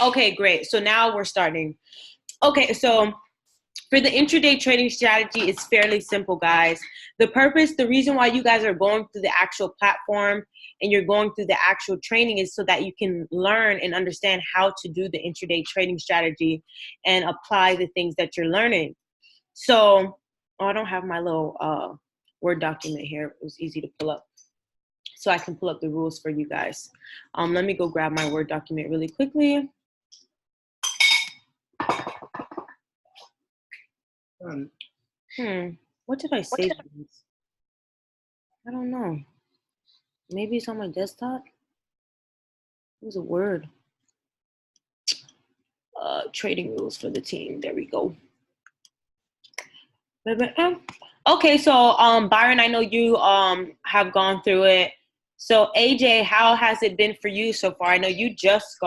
Okay, great. So now we're starting. Okay, so for the intraday trading strategy, it's fairly simple, guys. The reason why you guys are going through the actual platform and you're going through the actual training is so that you can learn and understand how to do the intraday trading strategy and apply the things that you're learning. So, I don't have my little Word document here. It was easy to pull up. So I can pull up the rules for you guys. Let me go grab my Word document really quickly. What did I save? I don't know. Maybe it's on my desktop. It was a Word. Trading rules for the team. There we go. Okay, so Byron, I know you have gone through it. So AJ, how has it been for you so far? I know you just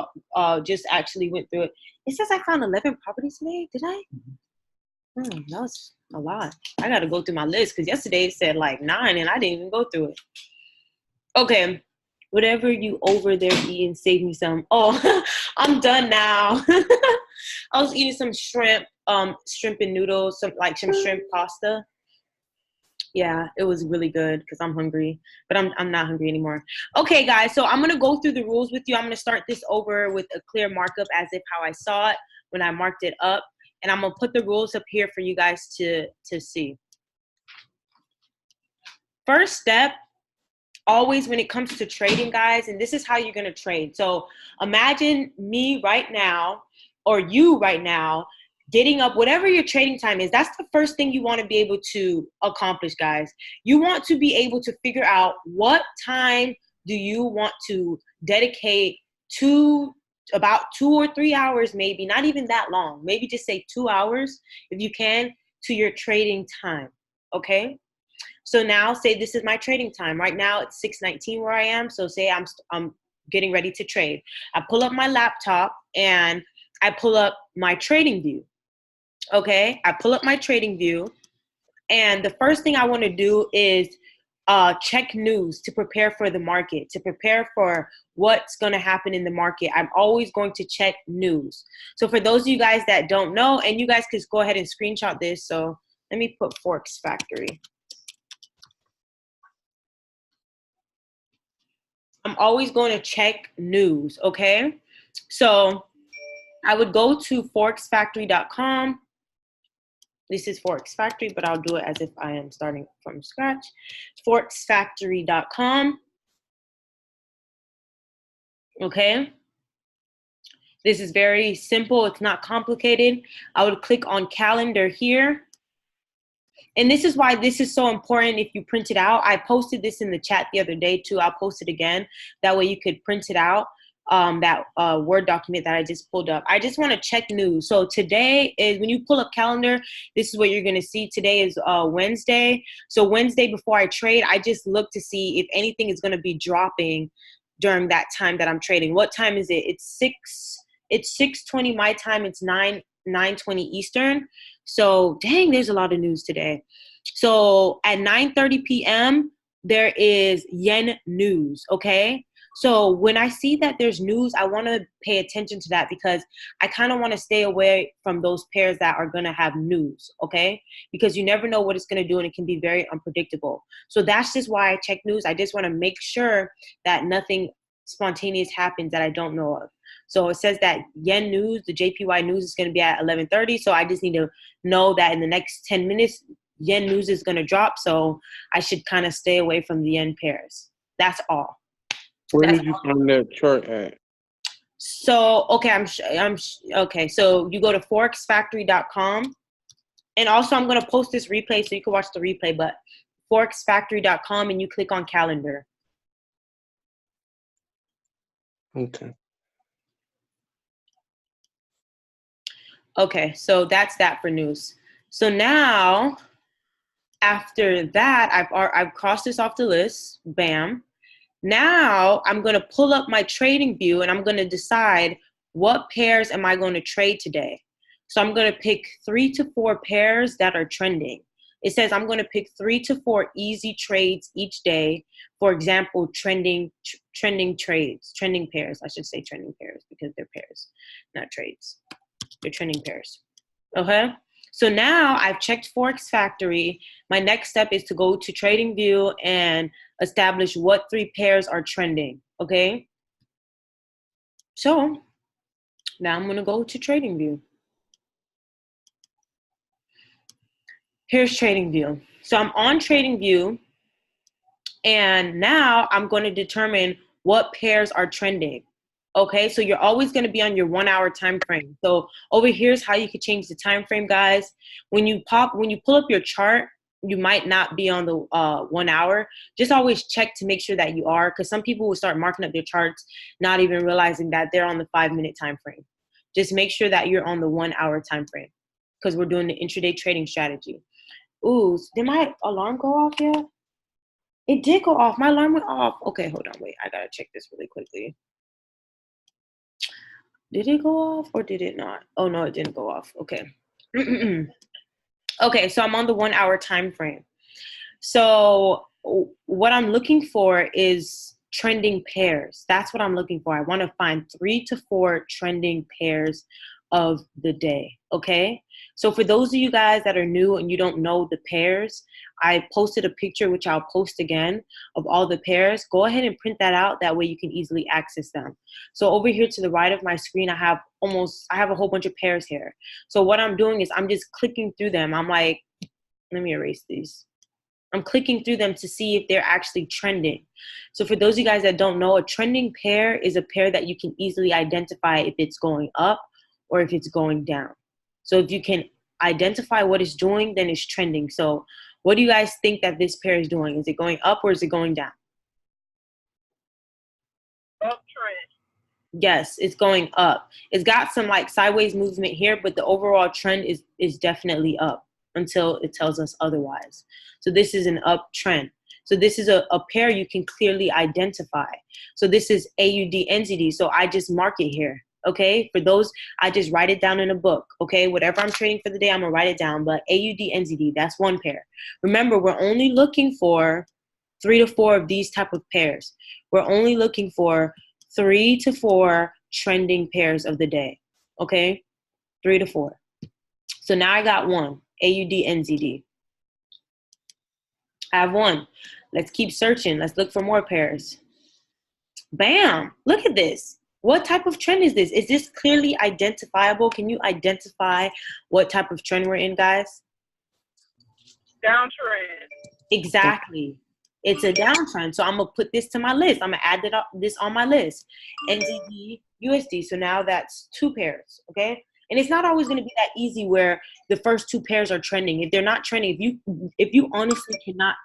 actually went through it. It says I found 11 properties today. Did I? That was a lot. I got to go through my list because yesterday it said like 9 and I didn't even go through it. Okay, whatever you over there eating, save me some. Oh, I'm done now. I was eating some shrimp and noodles, some shrimp pasta. Yeah, it was really good because I'm hungry, but I'm not hungry anymore. Okay, guys, so I'm gonna go through the rules with you. I'm gonna start this over with a clear markup as if how I saw it when I marked it up, and I'm gonna put the rules up here for you guys to see. First step, always when it comes to trading, guys, and this is how you're gonna trade. So imagine me right now, or you right now, getting up, whatever your trading time is. That's the first thing you want to be able to accomplish, guys. You want to be able to figure out what time do you want to dedicate to, about 2 or 3 hours, maybe not even that long, maybe just say 2 hours if you can, to your trading time. Okay, so now say this is my trading time. Right now it's 6:19 where I am. So say I'm getting ready to trade. I pull up my laptop and I pull up my trading view. Okay, I pull up my trading view, and the first thing I want to do is check news to prepare for the market, to prepare for what's going to happen in the market. I'm always going to check news. So for those of you guys that don't know, and you guys could go ahead and screenshot this. So let me put Forex Factory. I'm always going to check news, okay? So I would go to forexfactory.com. This is Forex Factory, but I'll do it as if I am starting from scratch. Forexfactory.com. Okay. This is very simple. It's not complicated. I would click on calendar here. And this is why this is so important if you print it out. I posted this in the chat the other day too. I'll post it again. That way you could print it out. That Word document that I just pulled up. I just want to check news. So today is, when you pull up calendar, this is what you're going to see. Today is Wednesday. So Wednesday before I trade, I just look to see if anything is going to be dropping during that time that I'm trading. What time is it? It's 6:20 my time. It's 9:20 Eastern. So dang, there's a lot of news today. So at 9:30 p.m. there is yen news. Okay. So when I see that there's news, I want to pay attention to that because I kind of want to stay away from those pairs that are going to have news, okay? Because you never know what it's going to do and it can be very unpredictable. So that's just why I check news. I just want to make sure that nothing spontaneous happens that I don't know of. So it says that yen news, the JPY news is going to be at 11:30. So I just need to know that in the next 10 minutes, yen news is going to drop. So I should kind of stay away from the yen pairs. That's all. Where did you find that chart at? So, okay, okay. So you go to forexfactory.com, and also I'm going to post this replay so you can watch the replay, but forexfactory.com, and you click on calendar. Okay. Okay, so that's that for news. So now, after that, I've crossed this off the list. Bam. Now I'm going to pull up my trading view and I'm going to decide what pairs am I going to trade today. So I'm going to pick 3 to 4 pairs that are trending. It says I'm going to pick 3 to 4 easy trades each day. For example, trending trades, trending pairs. I should say trending pairs because they're pairs, not trades. They're trending pairs. Okay. So now I've checked Forex Factory. My next step is to go to TradingView and establish what 3 pairs are trending. Okay. So now I'm going to go to TradingView. Here's TradingView. So I'm on TradingView, and now I'm going to determine what pairs are trending. Okay, so you're always going to be on your 1 hour time frame. So over here's how you could change the time frame, guys. When you pull up your chart, you might not be on the 1 hour. Just always check to make sure that you are, because some people will start marking up their charts, not even realizing that they're on the 5-minute time frame. Just make sure that you're on the 1 hour time frame, because we're doing the intraday trading strategy. Ooh, did my alarm go off yet? It did go off. My alarm went off. Okay, hold on, wait. I gotta check this really quickly. Did it go off or did it not? Oh no, it didn't go off. Okay. Okay, so I'm on the 1 hour time frame. So what I'm looking for is trending pairs. That's what I'm looking for. I want to find 3 to 4 trending pairs of the day. Okay. So for those of you guys that are new and you don't know the pairs, I posted a picture, which I'll post again, of all the pairs. Go ahead and print that out. That way you can easily access them. So over here to the right of my screen, I have a whole bunch of pairs here. So what I'm doing is I'm just clicking through them. I'm like, let me erase these. I'm clicking through them to see if they're actually trending. So for those of you guys that don't know, a trending pair is a pair that you can easily identify if it's going up or if it's going down. So if you can identify what it's doing, then it's trending. So what do you guys think that this pair is doing? Is it going up or is it going down? Uptrend. Yes, it's going up. It's got some like sideways movement here, but the overall trend is definitely up until it tells us otherwise. So this is an uptrend. So this is a pair you can clearly identify. So this is AUD NZD. So I just mark it here. Okay, for those, I just write it down in a book. Okay, whatever I'm trading for the day, I'm gonna write it down. But AUD NZD, that's one pair. Remember, we're only looking for 3 to 4 of these type of pairs. We're only looking for 3 to 4 trending pairs of the day. Okay, 3 to 4. So now I got one, AUD NZD. I have one. Let's keep searching. Let's look for more pairs. Bam! Look at this. What type of trend is this? Is this clearly identifiable? Can you identify what type of trend we're in, guys? Downtrend. Exactly. It's a downtrend. So I'm going to put this to my list. I'm going to add this on my list. NZD, USD. So now that's 2 pairs, okay? And it's not always going to be that easy where the first 2 pairs are trending. If they're not trending, if you honestly cannot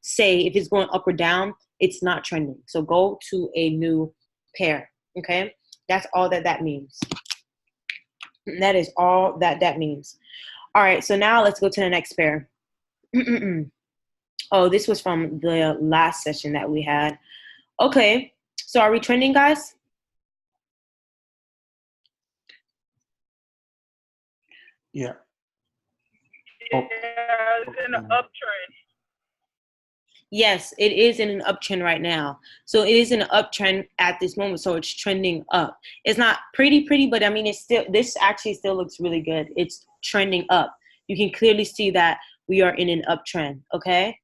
say if it's going up or down, it's not trending. So go to a new pair. Okay, that's all that means. That is all that means. All right, so now let's go to the next pair. Oh, this was from the last session that we had. Okay, so are we trending, guys? Yeah. Yeah, it's in an uptrend. Yes, it is in an uptrend right now. So it is in an uptrend at this moment. So it's trending up. It's not pretty, but I mean, this actually still looks really good. It's trending up. You can clearly see that we are in an uptrend. Okay.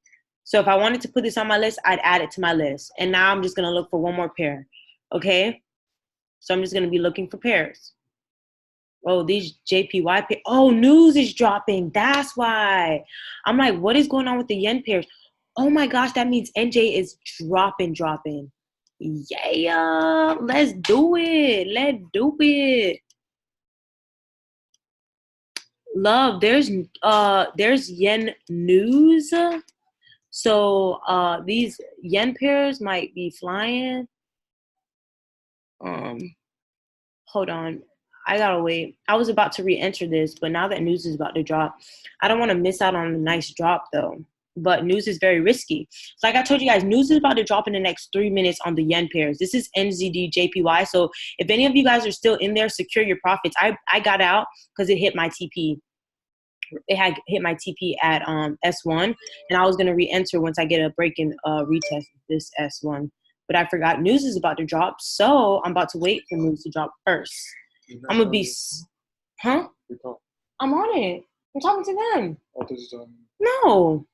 So if I wanted to put this on my list, I'd add it to my list. And now I'm just going to look for one more pair. Okay. So I'm just going to be looking for pairs. Oh, these JPY pairs. Oh, news is dropping. That's why. I'm like, what is going on with the yen pairs? Oh my gosh, that means NJ is dropping. Yeah, let's do it. Love, there's yen news. So these yen pairs might be flying. Hold on. I gotta wait. I was about to re-enter this, but now that news is about to drop, I don't want to miss out on a nice drop though. But news is very risky. So like I told you guys, news is about to drop in the next 3 minutes on the yen pairs. This is NZD JPY. So if any of you guys are still in there, secure your profits. I got out because it hit my TP. it had hit my TP at S1, and I was gonna re-enter once I get a break and retest this S1. But I forgot news is about to drop, so I'm about to wait for news to drop first. I'm gonna be, huh? I'm on it. I'm talking to them. No.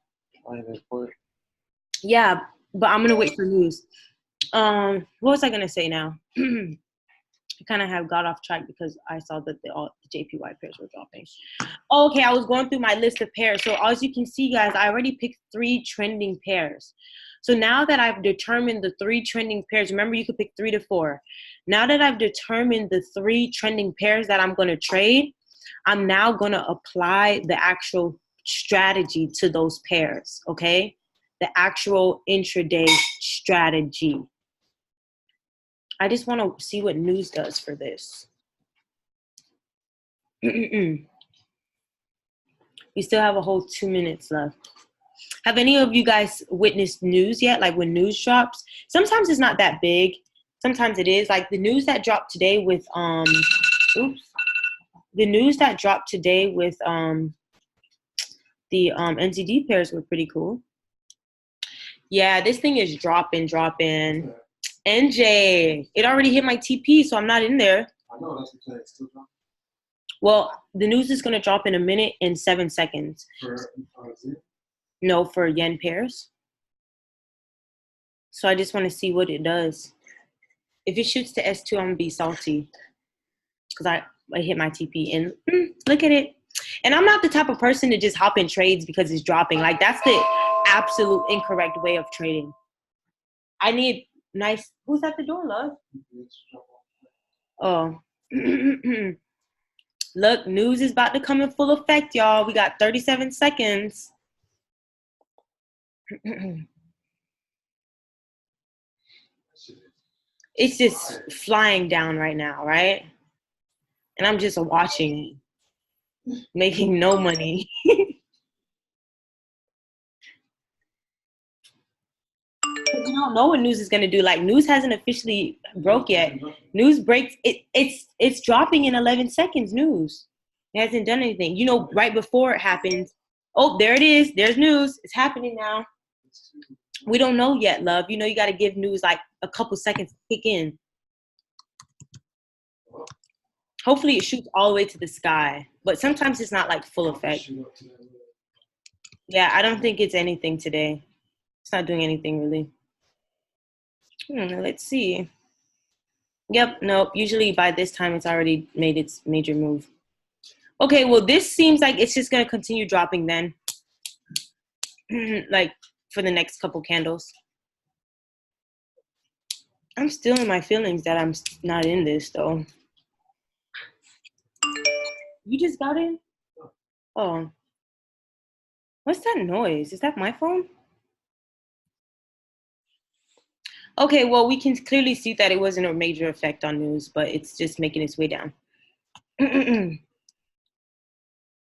Yeah, but I'm gonna wait for news. What was I gonna say now? I kind of have got off track because I saw that the JPY pairs were dropping. Okay, I was going through my list of pairs. So as you can see, guys, I already picked 3 trending pairs. So now that I've determined the 3 trending pairs, remember you could pick 3 to 4. Now that I've determined the 3 trending pairs that I'm going to trade, I'm now going to apply the actual strategy to those pairs, okay? The actual intraday strategy. I just want to see what news does for this. We still have a whole 2 minutes left. Have any of you guys witnessed news yet? Like when news drops, sometimes it's not that big. Sometimes it is. Like the news that dropped today with the news that dropped today with the NZD pairs were pretty cool. Yeah, this thing is dropping. NJ, it already hit my TP, so I'm not in there. I know, that's what it's still dropping. Well, the news is going to drop in 1 minute and 7 seconds. No, for yen pairs. So I just want to see what it does. If it shoots to S2, I'm going to be salty. Because I hit my TP and look at it. And I'm not the type of person to just hop in trades because it's dropping. Like, that's the absolute incorrect way of trading. I need nice. Who's at the door, love? Oh. Look, news is about to come in full effect, y'all. We got 37 seconds. It's just flying down right now, right? And I'm just watching, making no money. You don't know what news is gonna do. Like, news hasn't officially broke yet. News breaks. It's dropping in 11 seconds. News. It hasn't done anything. You know, right before it happens. Oh, there it is. There's news. It's happening now. We don't know yet, love. You know, you got to give news like a couple seconds to kick in. Hopefully it shoots all the way to the sky. But sometimes it's not like full effect. Yeah, I don't think it's anything today. It's not doing anything really. Let's see. Yep, nope. Usually by this time it's already made its major move. Okay, well, this seems like it's just going to continue dropping then. Like for the next couple candles. I'm still in my feelings that I'm not in this though. You just got in? Oh. What's that noise? Is that my phone? Okay, well, we can clearly see that it wasn't a major effect on news, but it's just making its way down.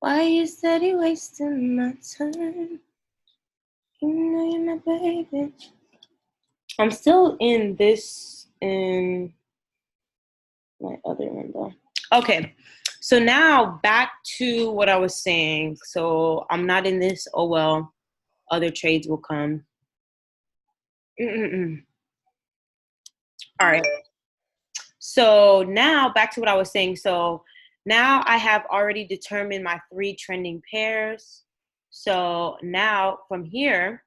Why you steady wasting my time? You know you're my baby. I'm still in this in my other one though. Okay, so now back to what I was saying. So I'm not in this. Oh well, other trades will come. All right. So now back to what I was saying. So now I have already determined my 3 trending pairs. So now from here,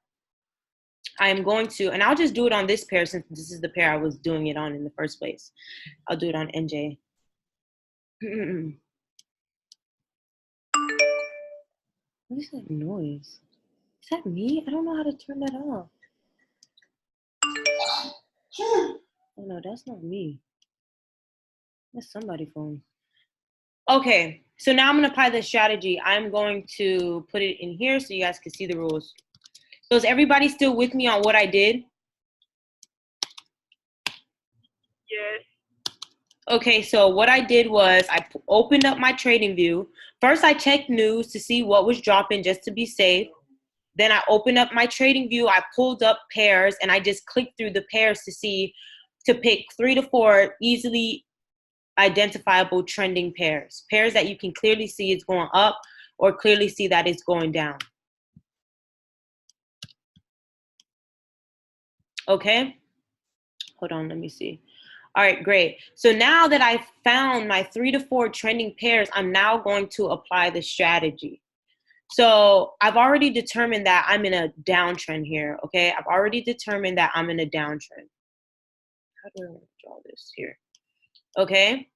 I'm going to, and I'll just do it on this pair since this is the pair I was doing it on in the first place. I'll do it on NJ. What is that noise? Is that me? I don't know how to turn that off. Oh no, that's not me. That's somebody's phone. Okay, so now I'm gonna apply the strategy. I'm going to put it in here so you guys can see the rules. So is everybody still with me on what I did? Yes. Okay, so what I did was I opened up my trading view. First, I checked news to see what was dropping just to be safe. Then I opened up my trading view. I pulled up pairs and I just clicked through the pairs to pick 3 to 4 easily identifiable trending pairs. Pairs that you can clearly see it's going up or clearly see that it's going down. Okay, hold on, let me see. All right, great. So now that I've found my 3 to 4 trending pairs, I'm now going to apply the strategy. So I've already determined that I'm in a downtrend here, okay? I've already determined that I'm in a downtrend. How do I draw this here? Okay,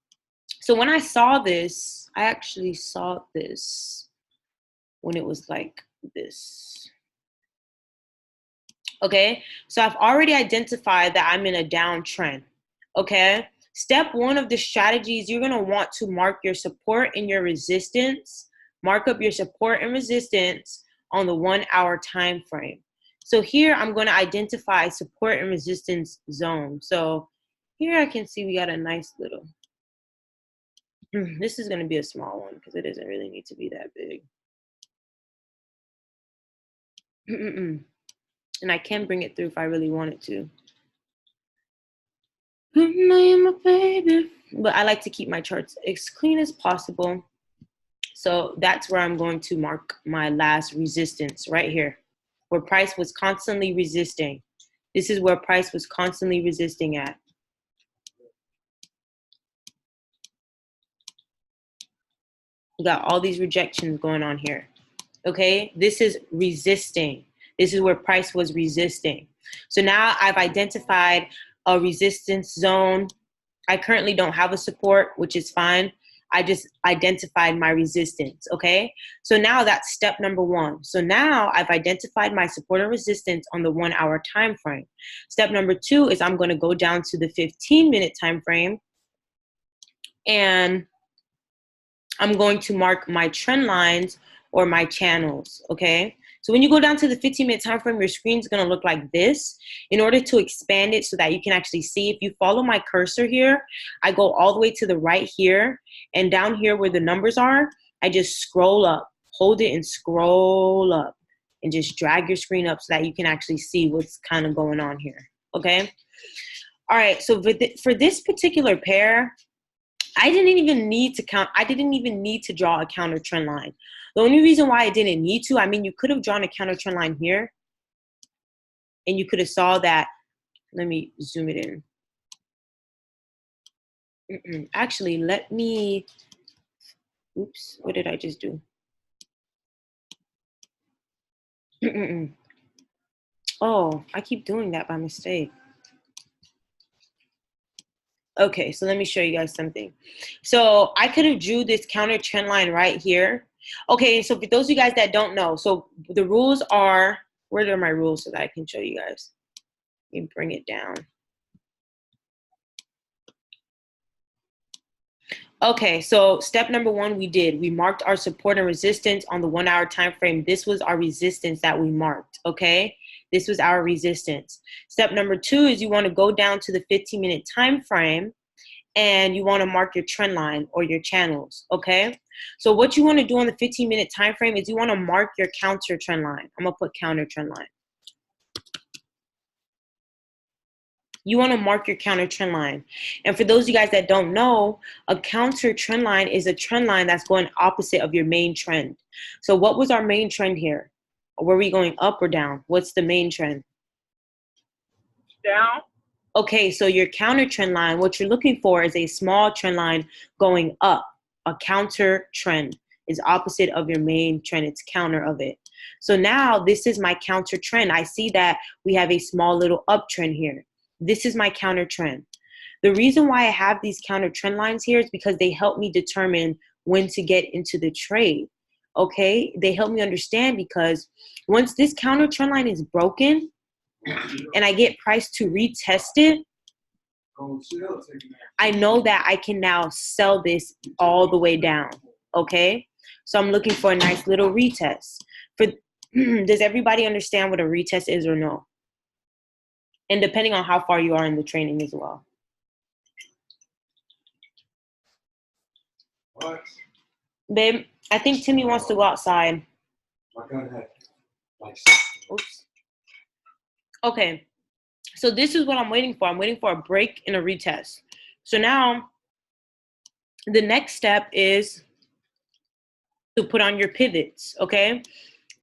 so when I saw this, I actually saw this when it was like this. Okay, so I've already identified that I'm in a downtrend. Okay, step one of the strategies, you're gonna want to mark your support and your resistance. Mark up your support and resistance on the 1 hour time frame. So here I'm gonna identify support and resistance zone. So here I can see we got a nice little, this is gonna be a small one because it doesn't really need to be that big. And I can bring it through if I really wanted to. But I like to keep my charts as clean as possible. So that's where I'm going to mark my last resistance right here, where price was constantly resisting. This is where price was constantly resisting at. We got all these rejections going on here. Okay, this is resisting. This is where price was resisting. So now I've identified a resistance zone. I currently don't have a support, which is fine. I just identified my resistance, okay? So now that's step number one. So now I've identified my support and resistance on the 1 hour time frame. Step number two is I'm gonna go down to the 15-minute time frame, and I'm going to mark my trend lines or my channels, okay? So when you go down to the 15-minute time frame, your screen's gonna look like this. In order to expand it so that you can actually see, if you follow my cursor here, I go all the way to the right here, and down here where the numbers are, I just scroll up, hold it and scroll up, and just drag your screen up so that you can actually see what's kind of going on here, okay? All right, so for this particular pair, I didn't even need to draw a counter trend line. The only reason why I didn't need to, I mean, you could have drawn a counter trend line here, and you could have saw that. Let me zoom it in. Actually, let me, oops, what did I just do? Oh, I keep doing that by mistake. Okay, so let me show you guys something. So I could have drew this counter trend line right here. Okay, so for those of you guys that don't know, so the rules are, where are my rules so that I can show you guys? Let me bring it down. Okay, so step number one, we marked our support and resistance on the 1 hour time frame. This was our resistance that we marked, okay? This was our resistance. Step number two is you want to go down to the 15-minute time frame, and you want to mark your trend line or your channels, okay? So what you want to do on the 15-minute time frame is you want to mark your counter trend line. I'm going to put counter trend line. You want to mark your counter trend line. And for those of you guys that don't know, a counter trend line is a trend line that's going opposite of your main trend. So what was our main trend here? Were we going up or down? What's the main trend? Down. Okay, so your counter trend line, what you're looking for is a small trend line going up. A counter trend is opposite of your main trend. It's counter of it. So now this is my counter trend. I see that we have a small little uptrend here. This is my counter trend. The reason why I have these counter trend lines here is because they help me determine when to get into the trade. Okay, they help me understand, because once this counter trend line is broken and I get price to retest it, I know that I can now sell this all the way down. Okay, so I'm looking for a nice little retest. Does everybody understand what a retest is or no? And depending on how far you are in the training as well. What? Babe, I think Timmy wants to go outside. Oops. Okay, so this is what I'm waiting for. I'm waiting for a break and a retest. So now the next step is to put on your pivots, okay?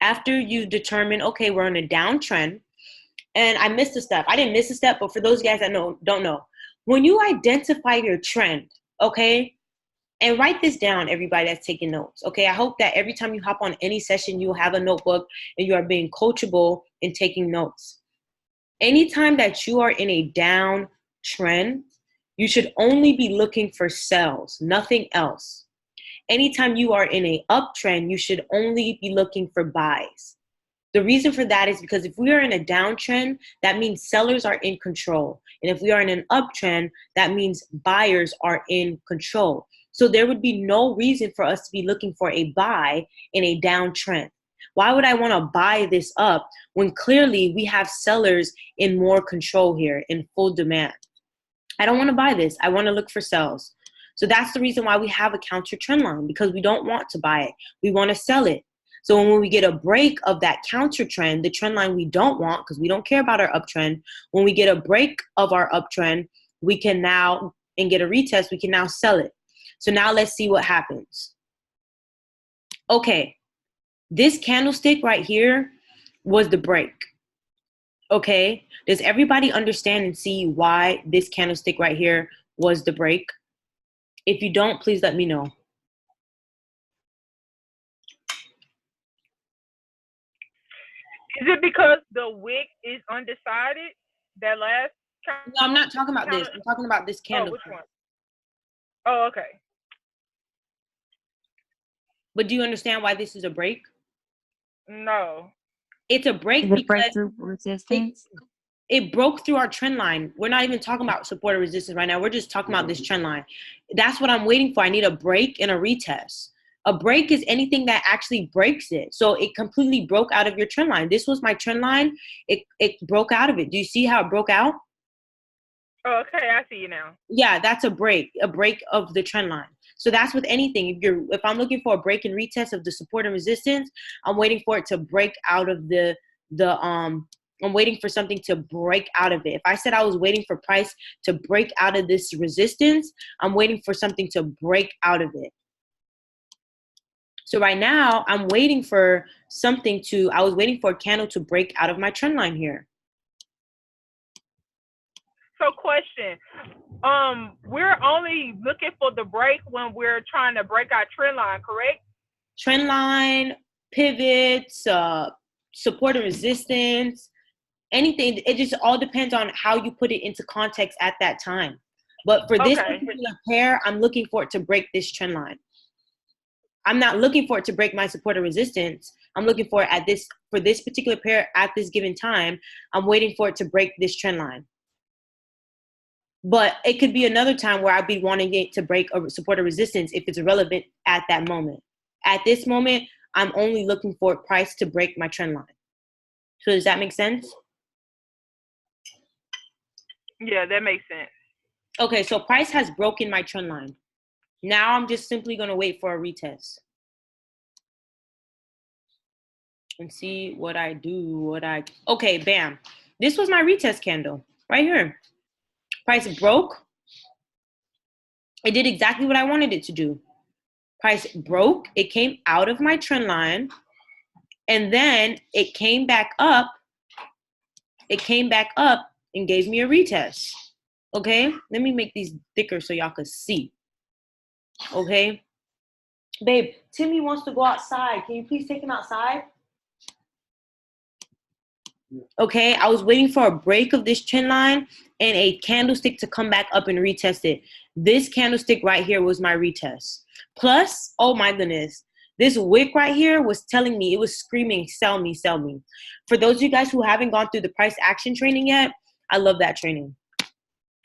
After you determine, okay, we're on a downtrend, and I missed a step. I didn't miss a step, but for those guys that don't know, when you identify your trend, okay, and write this down, everybody that's taking notes, okay? I hope that every time you hop on any session, you have a notebook and you are being coachable and taking notes. Anytime that you are in a downtrend, you should only be looking for sells, nothing else. Anytime you are in a uptrend, you should only be looking for buys. The reason for that is because if we are in a downtrend, that means sellers are in control. And if we are in an uptrend, that means buyers are in control. So there would be no reason for us to be looking for a buy in a downtrend. Why would I want to buy this up when clearly we have sellers in more control here, in full demand? I don't want to buy this. I want to look for sells. So that's the reason why we have a counter trend line, because we don't want to buy it. We want to sell it. So when we get a break of that counter trend, the trend line we don't want, because we don't care about our uptrend, when we get a break of our uptrend, we can now, and get a retest, we can now sell it. So now let's see what happens. Okay, this candlestick right here was the break. Okay, does everybody understand and see why this candlestick right here was the break? If you don't, please let me know. Is it because the wick is undecided? That last No, I'm not talking about this. I'm talking about this candle. Oh, which one? Oh, okay. But do you understand why this is a break? No. It's a break because it broke through our trend line. We're not even talking about support or resistance right now. We're just talking about this trend line. That's what I'm waiting for. I need a break and a retest. A break is anything that actually breaks it. So it completely broke out of your trend line. This was my trend line. It broke out of it. Do you see how it broke out? Oh, okay, I see you now. Yeah, that's a break of the trend line. So that's with anything. If I'm looking for a break and retest of the support and resistance, I'm waiting for it to break out of I'm waiting for something to break out of it. If I said I was waiting for price to break out of this resistance, I'm waiting for something to break out of it. So right now, I'm waiting for I was waiting for a candle to break out of my trend line here. So question, we're only looking for the break when we're trying to break our trend line, correct? Trend line, pivots, support and resistance, anything. It just all depends on how you put it into context at that time. But for this particular pair, I'm looking for it to break this trend line. I'm not looking for it to break my support or resistance. I'm looking for it for this particular pair at this given time. I'm waiting for it to break this trend line. But it could be another time where I'd be wanting it to break a support or resistance if it's relevant at that moment. At this moment, I'm only looking for price to break my trend line. So does that make sense? Yeah, that makes sense. Okay, so price has broken my trend line. Now I'm just simply going to wait for a retest. And see what I do, okay, bam. This was my retest candle right here. Price broke. It did exactly what I wanted it to do. Price broke. It came out of my trend line. And then it came back up. It came back up and gave me a retest. Okay? Let me make these thicker so y'all can see. Okay? Babe, Timmy wants to go outside. Can you please take him outside? Okay, I was waiting for a break of this trend line and a candlestick to come back up and retest it. This candlestick right here was my retest. Plus, oh my goodness, this wick right here was telling me, it was screaming, sell me, sell me. For those of you guys who haven't gone through the price action training yet, I love that training.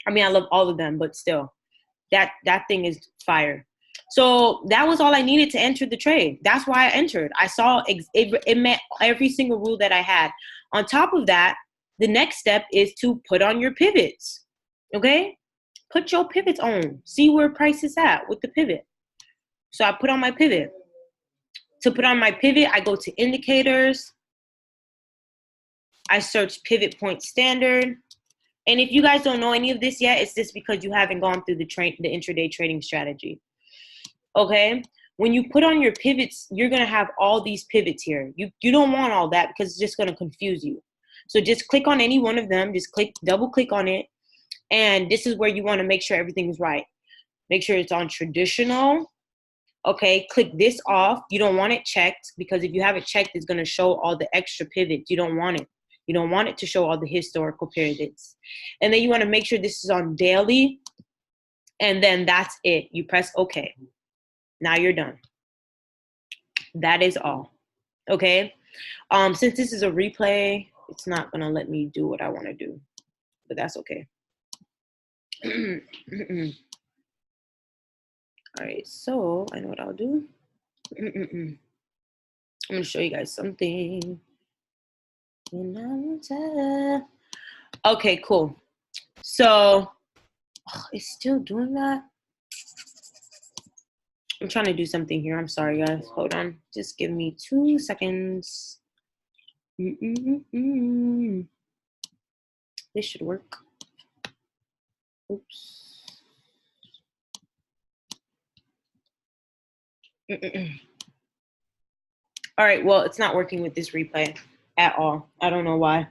I mean, I love all of them, but still, that thing is fire. So that was all I needed to enter the trade. That's why I entered. I saw it met every single rule that I had. On top of that, the next step is to put on your pivots, okay? Put your pivots on. See where price is at with the pivot. So I put on my pivot. To put on my pivot, I go to indicators. I search pivot point standard. And if you guys don't know any of this yet, it's just because you haven't gone through the intraday trading strategy. Okay? when you put on your pivots, you're going to have all these pivots here. You don't want all that because it's just going to confuse you. So just click on any one of them. Just double click on it. And this is where you want to make sure everything is right. Make sure it's on traditional. Okay, click this off. You don't want it checked because if you have it checked, it's going to show all the extra pivots. You don't want it. You don't want it to show all the historical pivots. And then you want to make sure this is on daily. And then that's it. You press OK. Now you're done. That is all. Okay. Since this is a replay, it's not going to let me do what I want to do. But that's okay. All right, so I know what I'll do. I'm gonna show you guys something. Okay, cool. So, it's still doing that. I'm trying to do something here. I'm sorry, guys. Hold on. Just give me 2 seconds. This should work. Oops. All right, well, it's not working with this replay at all. I don't know why.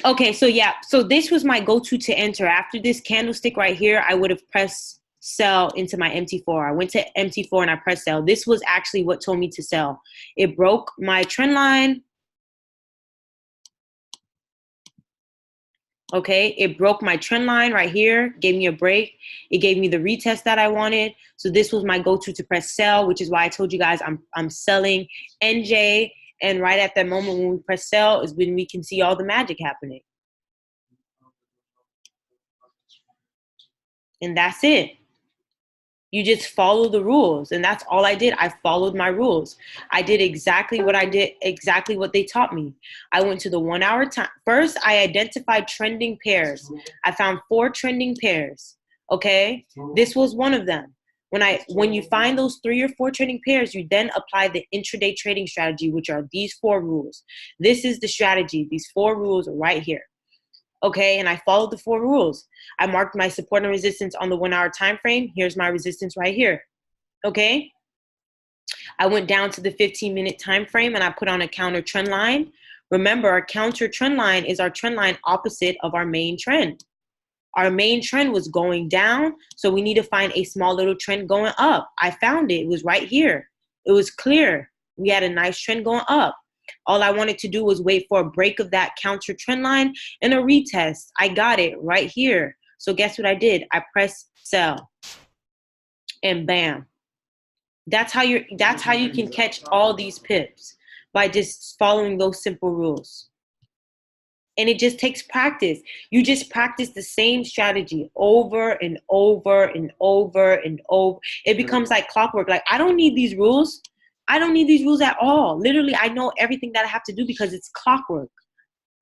Okay, so yeah, so this was my go-to to enter. After this candlestick right here, I would have pressed sell into my MT4. I went to MT4 and I pressed sell. This was actually what told me to sell. It broke my trend line. Okay, it broke my trend line right here, gave me a break. It gave me the retest that I wanted. So this was my go-to to press sell, which is why I told you guys I'm selling NJ. And right at that moment when we press sell is when we can see all the magic happening. And that's it. You just follow the rules. And that's all I did. I followed my rules. I did exactly what I did, exactly what they taught me. I went to the 1 hour time. First, I identified trending pairs. I found 4 trending pairs. Okay? This was one of them. When you find those 3 or 4 trending pairs, you then apply the intraday trading strategy, which are these 4 rules. This is the strategy. These 4 rules are right here. Okay, and I followed the 4 rules. I marked my support and resistance on the 1 hour time frame. Here's my resistance right here. Okay, I went down to the 15-minute time frame and I put on a counter trend line. Remember, our counter trend line is our trend line opposite of our main trend. Our main trend was going down, so we need to find a small little trend going up. I found it. It was right here. It was clear. We had a nice trend going up. All I wanted to do was wait for a break of that counter trend line and a retest. I got it right here. So guess what I did? I pressed sell. And bam. That's how you can catch all these pips, by just following those simple rules. And it just takes practice. You just practice the same strategy over and over and over and over. It becomes like clockwork. Like, I don't need these rules. I don't need these rules at all. Literally, I know everything that I have to do because it's clockwork.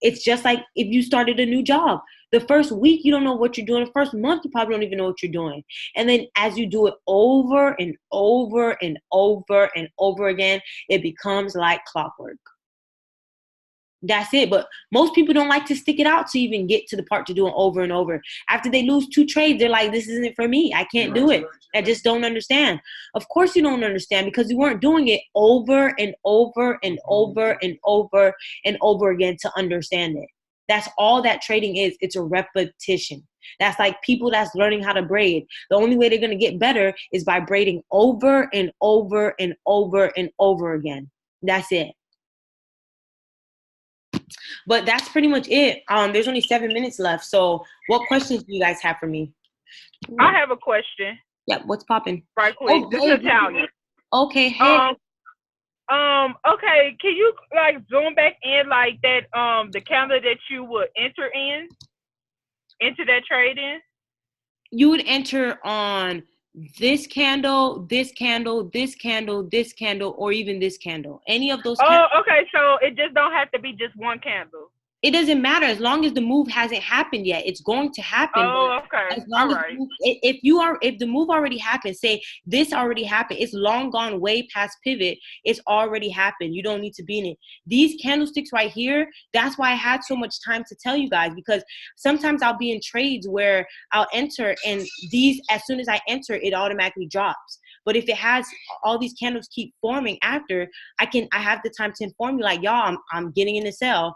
It's just like if you started a new job. The first week, you don't know what you're doing. The first month, you probably don't even know what you're doing. And then as you do it over and over and over and over again, it becomes like clockwork. That's it. But most people don't like to stick it out to even get to the part to do it over and over. After they lose 2 trades, they're like, this isn't for me. I can't do it. I just don't understand. Of course you don't understand, because you weren't doing it over and over and over and over and over again to understand it. That's all that trading is. It's a repetition. That's like people that's learning how to braid. The only way they're going to get better is by braiding over and over and over and over again. That's it. But that's pretty much it. There's only 7 minutes left. So what questions do you guys have for me? I have a question. Yeah, what's popping? Right quick. This is Natalia. Okay, hey. Okay, can you like zoom back in like that the candle that you would enter that trade in? You would enter on this candle, this candle, this candle, this candle, or even this candle. Any of those. Oh, okay. So it just don't have to be just one candle. It doesn't matter as long as the move hasn't happened yet. It's going to happen. Oh, okay. As long All as right. if the move already happened, say this already happened, it's long gone way past pivot. It's already happened. You don't need to be in it. These candlesticks right here, that's why I had so much time to tell you guys, because sometimes I'll be in trades where I'll enter and these, as soon as I enter, it automatically drops. But if it has all these candles keep forming after, I have the time to inform you like, y'all, I'm getting in the sell.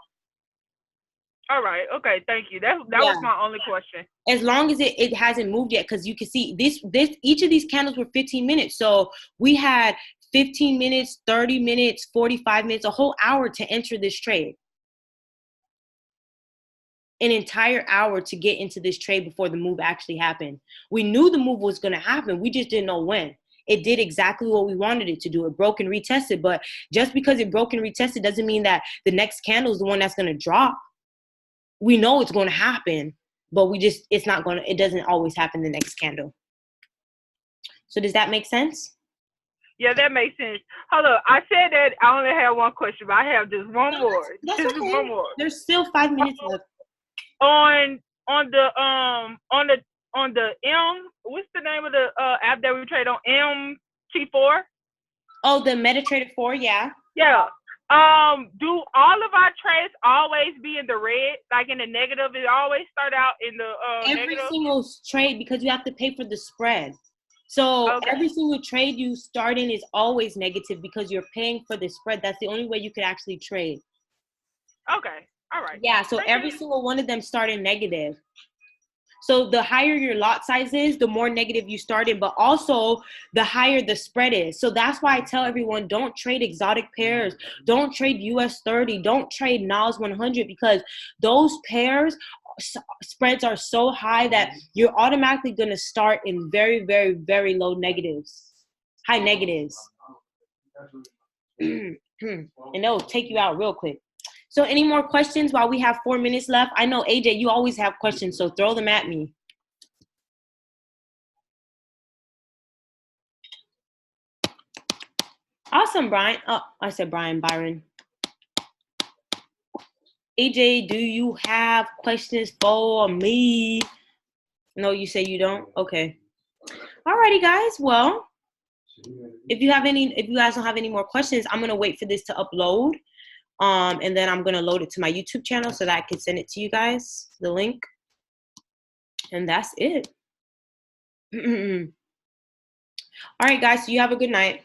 All right. Okay. Thank you. That Yeah. was my only question. As long as it hasn't moved yet, because you can see this each of these candles were 15 minutes. So we had 15 minutes, 30 minutes, 45 minutes, a whole hour to enter this trade. An entire hour to get into this trade before the move actually happened. We knew the move was going to happen. We just didn't know when. It did exactly what we wanted it to do. It broke and retested. But just because it broke and retested doesn't mean that the next candle is the one that's going to drop. We know it's going to happen, but it doesn't always happen the next candle. So does that make sense? Yeah, that makes sense. Hold on. I said that I only have one question, but I have just one more. That's Just okay. one more. There's still 5 minutes left. On the what's the name of the app that we trade on? MT4? Oh, the MetaTrader 4, yeah. Yeah. Do all of our trades always be in the red, like in the negative? It always start out in the Every negative? single trade, because you have to pay for the spread. So Okay. every single trade you start in is always negative because you're paying for the spread. That's the only way you could actually trade. Okay. All right. Yeah, so every single one of them start in negative. So the higher your lot size is, the more negative you start in, but also the higher the spread is. So that's why I tell everyone, don't trade exotic pairs. Don't trade US 30. Don't trade NAS 100 because those pairs spreads are so high that you're automatically going to start in very, very, very low negatives, high negatives. And they'll take you out real quick. So any more questions while we have 4 minutes left? I know, AJ, you always have questions, so throw them at me. Awesome, Brian. Oh, I said Byron. AJ, do you have questions for me? No, you say you don't? Okay. Alrighty, guys. Well, if you guys don't have any more questions, I'm gonna wait for this to upload. And then I'm gonna load it to my YouTube channel so that I can send it to you guys, the link. And that's it. All right, guys, so you have a good night.